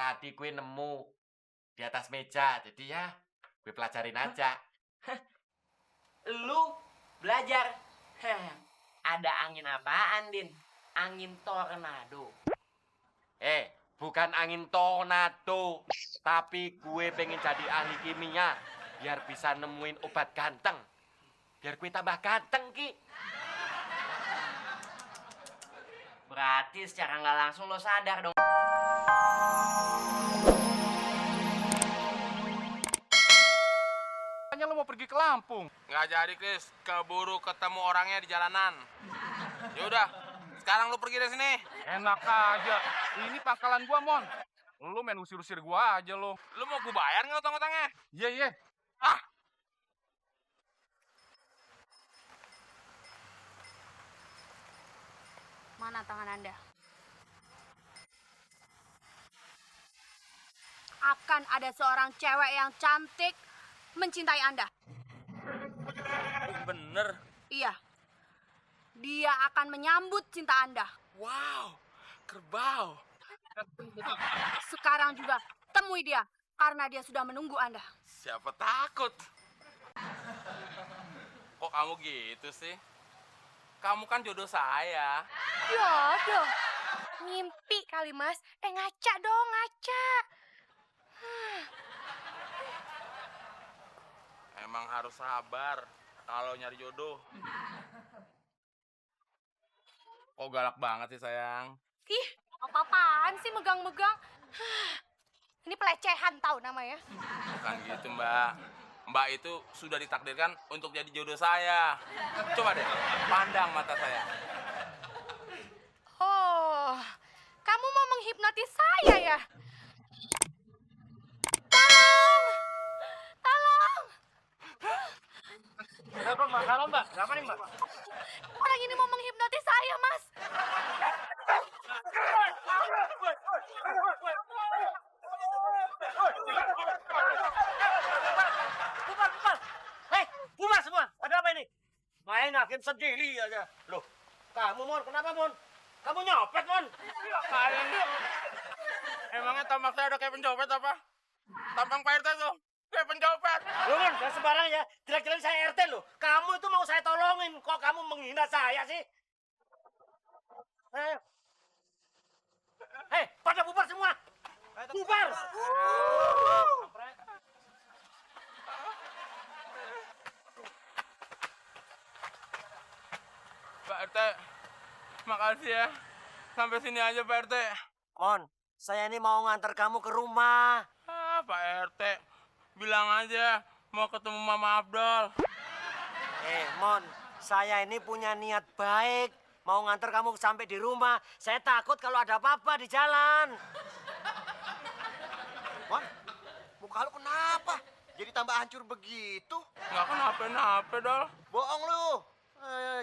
tadi gue nemu di atas meja. Jadi ya, gue pelajarin aja. Lu belajar. Ada angin apaan, Din? Angin tornado. Bukan angin tornado, tapi gue pengen jadi ahli kimia biar bisa nemuin obat ganteng. Biar gue tambah ganteng, Ki. Berarti secara nggak langsung lo sadar dong. Hanya lo mau pergi ke Lampung. Nggak jadi, Chris. Keburu ketemu orangnya di jalanan. Ya udah, sekarang lu pergi dari sini. Enak aja. Ini pangkalan gua, Mon. Lu main usir-usir gua aja lo. Lu mau gue bayar nggak utang-utangnya? Iya, iya. Ah, Mana tangan Anda? Akan ada seorang cewek yang cantik mencintai Anda. bener. Iya. Dia akan menyambut cinta Anda. Wow, kerbau. Sekarang juga temui dia karena dia sudah menunggu Anda. Siapa takut? Kok kamu gitu sih? Kamu kan jodoh saya. Jodoh. Ngimpi kali, Mas. Ngaca dong, ngaca. Emang harus sabar kalau nyari jodoh. Kok galak banget sih, sayang? Ih, apa-apaan sih megang-megang? Ini pelecehan tau namanya. Bukan gitu, Mbak. Mbak itu sudah ditakdirkan untuk jadi jodoh saya. Coba deh, pandang mata saya. Oh, kamu mau menghipnotis saya ya? Tolong! Tolong! Kenapa, Mbak? Halo, Mbak. Kenapa nih, Mbak? Orang ini mau menghipnotis saya, Mas. Bubar. Bubar semua. Ada apa ini? Main hakim sendiri aja. Loh, kamu, Mon. Kenapa, Mon? Kamu nyopet, Mon. Kalian emangnya tampang saya udah kayak pencopet apa? Tampang Pak RT tuh kayak pencopet. Loh, Mon, jangan sembarang ya. Jelek-jelek saya RT loh. Kamu itu mau saya tolongin. Kok kamu menghina saya sih? Pada bubar semua. Bubar. Pak RT, makasih ya. Sampai sini aja, Pak RT. Mon, saya ini mau ngantar kamu ke rumah. Pak RT, bilang aja mau ketemu Mama Abdul. Mon, saya ini punya niat baik. Mau ngantar kamu sampai di rumah. Saya takut kalau ada apa-apa di jalan. Mon, muka lu kenapa? Jadi tambah hancur begitu? Nggak kenapa-napa, Dol. Bohong lu.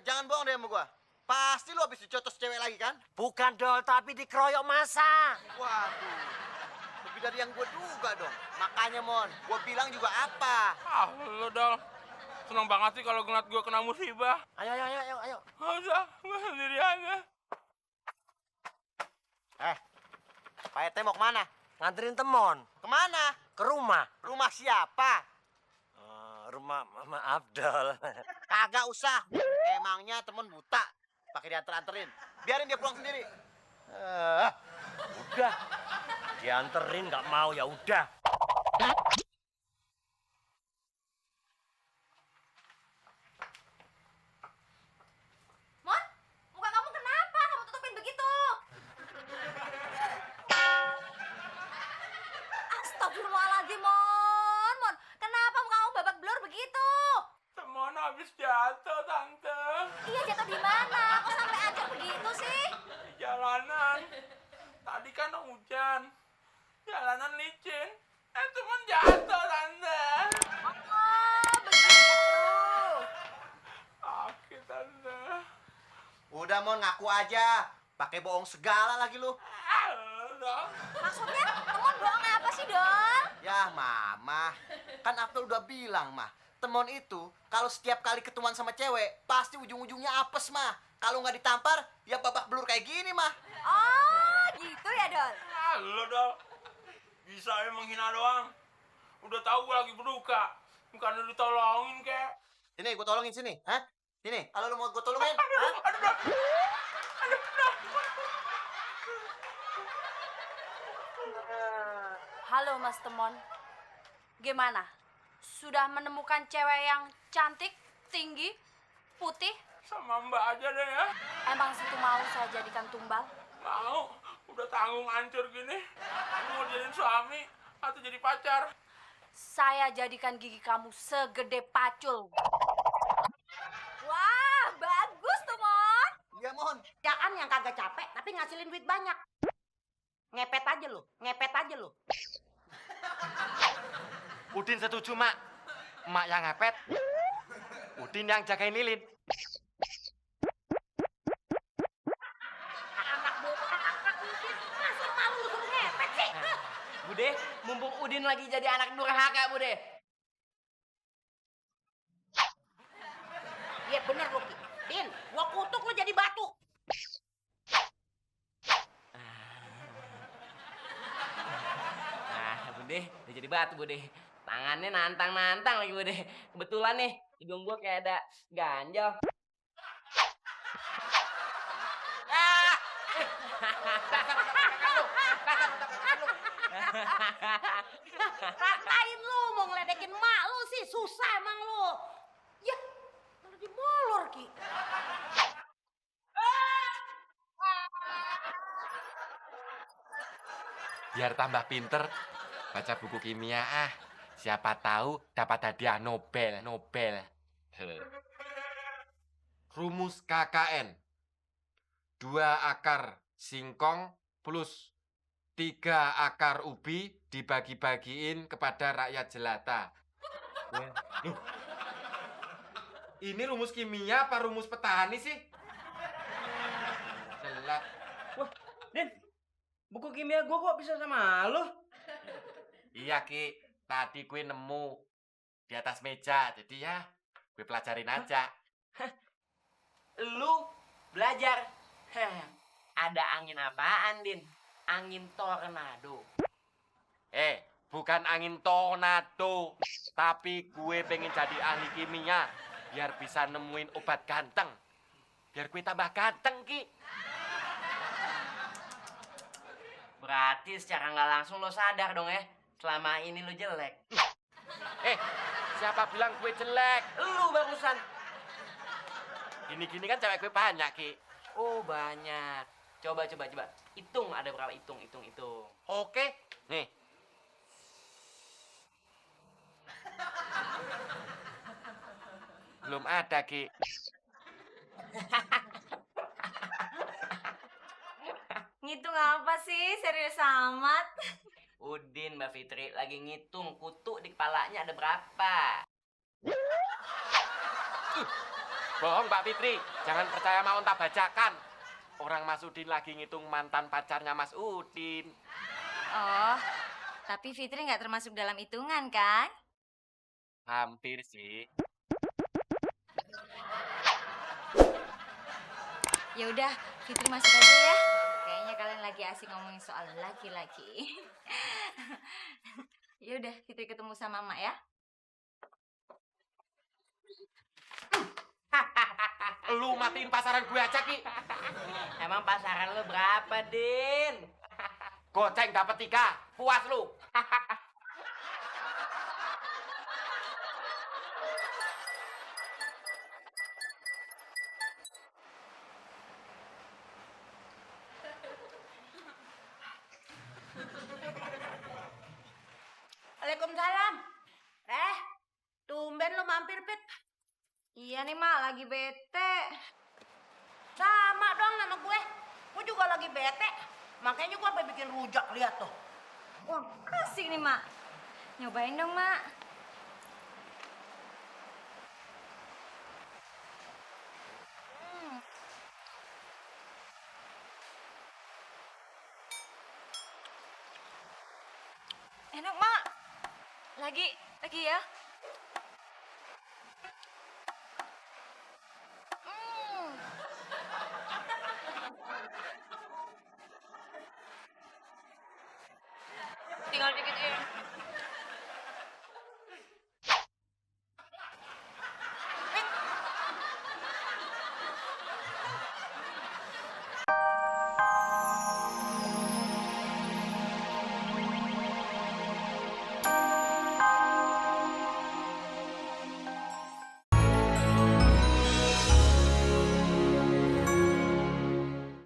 Jangan bohong deh sama gua. Pasti lu habis dicotos cewek lagi kan? Bukan, Dol, tapi dikeroyok masa. Waduh. Lebih dari yang gua duga dong. Makanya, Mon, gua bilang juga apa? Lu, Dol. Senang banget sih kalau ngeliat gue kena musibah. Ayo. Nggak usah, gue sendiri aja. Pak RT mau kemana? Nganterin temon. Kemana? Ke rumah. Rumah siapa? Rumah Mama Abdul. Kagak usah. Emangnya temen buta. Pakai dianter-anterin. Biarin dia pulang sendiri. Udah. Dianterin nggak mau ya udah. Mon, muka kamu kenapa? Kamu tutupin begitu. Astagfirullahaladzim, Mon. Kenapa muka kamu babak belur begitu? Temen habis jatuh, Tante. Iya, jatuh di mana? Kok sampai ancur begitu sih? Di jalanan. Tadi kan hujan. Jalanan licin. Temen jatuh, Tante. Oh, begitu. Sakit, Tante. Udah, Mon, ngaku aja. Pakai bohong segala lagi lu. Dol. Maksudnya, Temon bohong apa sih, Dol? Ya, Mama. Kan Abdul udah bilang, Mah. Temon itu kalau setiap kali ketemuan sama cewek, pasti ujung-ujungnya apes, Mah. Kalau nggak ditampar, ya babak belur kayak gini, Mah. Oh, gitu ya, Dol? Lu, Dol. Bisa menghina doang. Udah tahu gue lagi berduka. Bukan ditolongin kek. Sini, gue tolongin sini. Hah? Sini, kalau lu mau gue tolongin. Hah? Halo Mas Temon. Gimana? Sudah menemukan cewek yang cantik, tinggi, putih? Sama Mbak aja deh ya. Emang situ mau saya jadikan tumbal? Mau. Udah tanggung hancur gini. Mau jadiin suami atau jadi pacar? Saya jadikan gigi kamu segede pacul. Wah, bagus tuh, Mon. Iya, Mon. Kerjaan yang kagak capek tapi ngasilin duit banyak. Ngepet aja lu, ngepet aja lu. Udin setuju, Mak. Mak yang ngepet, Udin yang jagain lilin. Anak Udin, masa malu lu suruh ngepet sih? Bude, mumpung Udin lagi jadi anak durhaka, Bude. Iya bener lu, Ki. Din, gua kutuk lu jadi batu. Nah, Bude, udah jadi batu, Bude. Tangannya nantang-nantang lagi, Bude. Kebetulan nih, hidung gua kayak ada ganjel. Ratain lu mau ngeledekin mak lu sih, susah emang lu. Ya, malah dimolor, Ki. Biar tambah pinter, baca buku kimia ah. Siapa tahu dapat hadiah Nobel. Rumus KKN. 2 akar singkong plus 3 akar ubi dibagi-bagiin kepada rakyat jelata. Loh, ini rumus kimia apa rumus petani sih? Jelat. Din, buku kimia gua kok bisa sama lu? Iya, Ki. Tadi gue nemu di atas meja. Jadi ya, gue pelajarin aja. Lu belajar. Ada angin apaan, Din? Angin tornado. Bukan angin tornado. Tapi gue pengen jadi ahli kimia. Biar bisa nemuin obat ganteng. Biar gue tambah ganteng, Ki. Berarti secara nggak langsung lo sadar dong ya, selama ini lo jelek. Siapa bilang gue jelek? Lu barusan. Gini-gini kan cewek gue banyak, Ki. Oh, banyak. Coba. Hitung ada berapa? Hitung. Oke. Nih. Belum ada, Ki. Ngitung apa sih? Serius amat. Udin, Mbak Fitri lagi ngitung kutu di kepalanya ada berapa. Bohong, Mbak Fitri. Jangan percaya mau tak bacakan. Orang Mas Udin lagi ngitung mantan pacarnya Mas Udin. Oh, tapi Fitri nggak termasuk dalam hitungan kan? Hampir sih. Ya udah, Fitri masuk aja ya. Kayaknya kalian lagi asik ngomongin soal laki-laki. Ya udah, Fitri ketemu sama Mak ya. Lu matiin pasaran gue aja, Ki. Emang pasaran lo berapa, Din? Goceng dapet 3. Puas lu. Waalaikumsalam. Tumben lu mampir, Pit. Iya nih Mak, lagi bete. Sama dong sama gue. Gue juga lagi bete. Makanya gue sampai bikin rujak, lihat tuh. Wah, asik nih Mak. Nyobain dong Mak. Enak Mak. Lagi ya. Tinggal dikit ya.